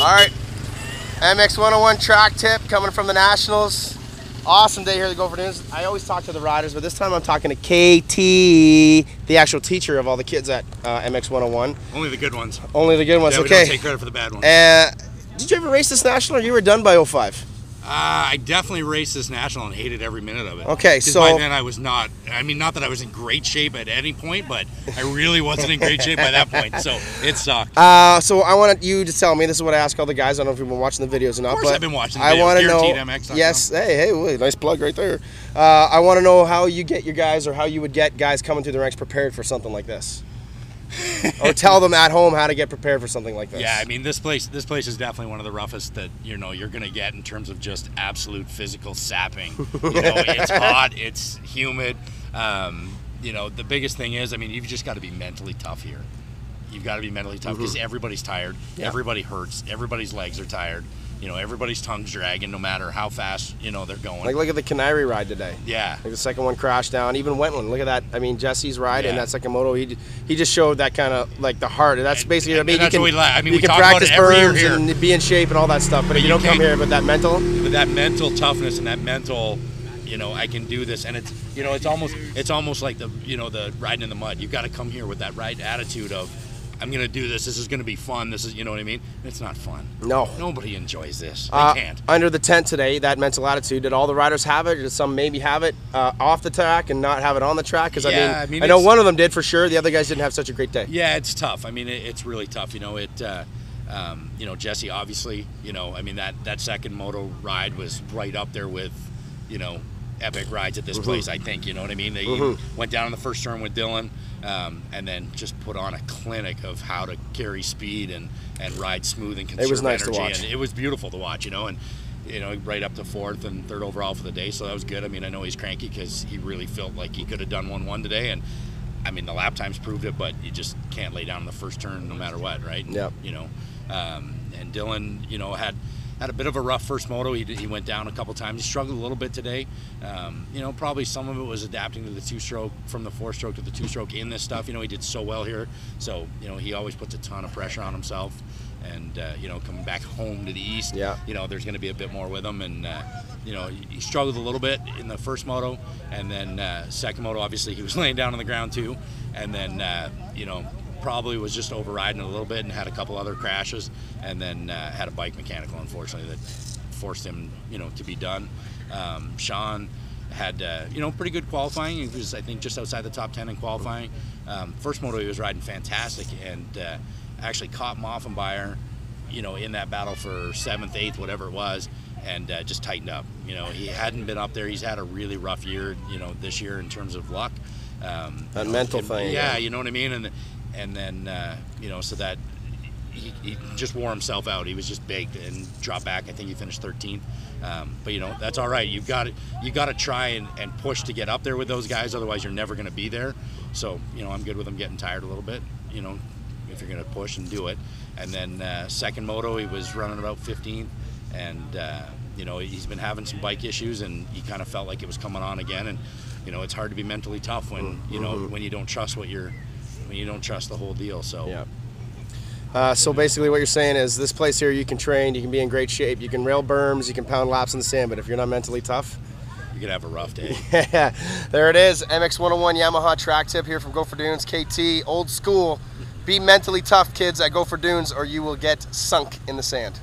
All right, MX101 track tip coming from the Nationals. Awesome day here at the Gopher Dunes. I always talk to the riders, but this time I'm talking to KT, the actual teacher of all the kids at MX101. Only the good ones. Only the good ones, yeah, okay. We don't take credit for the bad ones. Did you ever race this National, or you were done by 05? I definitely raced this National and hated every minute of it. Okay, so by then I was not, I mean, not that I was in great shape at any point, but I really wasn't in great shape by that point, so it sucked. So I want you to tell me, this is what I ask all the guys, I don't know if you've been watching the videos or not, of course but I've been watching the videos. videos. I want to know, MX.com. yes, hey, nice plug right there. I want to know how you get your guys, or how you would get guys coming through the ranks prepared for something like this. Or tell them at home how to get prepared for something like this. Yeah, I mean, this place is definitely one of the roughest that you're gonna get in terms of just absolute physical sapping. It's hot, it's humid. The biggest thing is, I mean, you've just got to be mentally tough here. You've got to be mentally tough because everybody's tired, everybody hurts, everybody's legs are tired. Everybody's tongue's dragging no matter how fast, they're going. Like, look at the Canary ride today. Yeah. Like the second one crashed down, even went one. Look at that. I mean, Jesse's ride and that second moto, he just showed that kind of, like, the heart. That's basically, I mean, you can, you can practice burns and be in shape and all that stuff, but if you don't come here with that mental. With that mental toughness and that mental, I can do this, and it's, it's almost like the riding in the mud. You've got to come here with that right attitude of, I'm going to do this. This is going to be fun. This is, you know what I mean? It's not fun. No. Nobody enjoys this. They can't. Under the tent today, that mental attitude, did all the riders have it? Did some maybe have it off the track and not have it on the track? Because, I know one of them did for sure. The other guys didn't have such a great day. Yeah, it's tough. I mean, it's really tough. Jesse, obviously, I mean, that second moto ride was right up there with, epic rides at this place, I think, you know what I mean? They went down in the first turn with Dylan, and then just put on a clinic of how to carry speed and ride smooth and conserve energy. It was nice to watch. And it was beautiful to watch, and right up to fourth and third overall for the day, so that was good. I mean, I know he's cranky because he really felt like he could have done 1-1 today, and I mean, the lap times proved it, but you just can't lay down in the first turn no matter what, right? Yep. And Dylan, had a bit of a rough first moto. He went down a couple times. He struggled a little bit today. Probably some of it was adapting to the two-stroke, from the four-stroke to the two-stroke in this stuff. He did so well here. So, he always puts a ton of pressure on himself. And, coming back home to the east, there's going to be a bit more with him. And, he struggled a little bit in the first moto. And then second moto, obviously, he was laying down on the ground too. And then, probably was just overriding a little bit and had a couple other crashes, and then had a bike mechanical, unfortunately, that forced him, to be done. Sean had, pretty good qualifying. He was, I think, just outside the top 10 in qualifying. First moto, he was riding fantastic, and actually caught Moffenbayer, in that battle for 7th, 8th, whatever it was, and just tightened up. He hadn't been up there. He's had a really rough year, this year in terms of luck. That mental thing. Yeah, you know what I mean? And then, so that he just wore himself out. He was just baked and dropped back. I think he finished 13th. But, that's all right. You got to try and push to get up there with those guys. Otherwise, you're never going to be there. So, I'm good with him getting tired a little bit, if you're going to push and do it. And then second moto, he was running about 15th. And, he's been having some bike issues, and he kind of felt like it was coming on again. And, it's hard to be mentally tough when, when you don't trust you don't trust the whole deal. So so basically what you're saying is, this place here, you can train, you can be in great shape, you can rail berms, you can pound laps in the sand, but if you're not mentally tough, you could have a rough day. Yeah, there it is. MX101 Yamaha track tip here from Gopher Dunes. KT, old school. Be mentally tough, kids, at Gopher Dunes, or you will get sunk in the sand.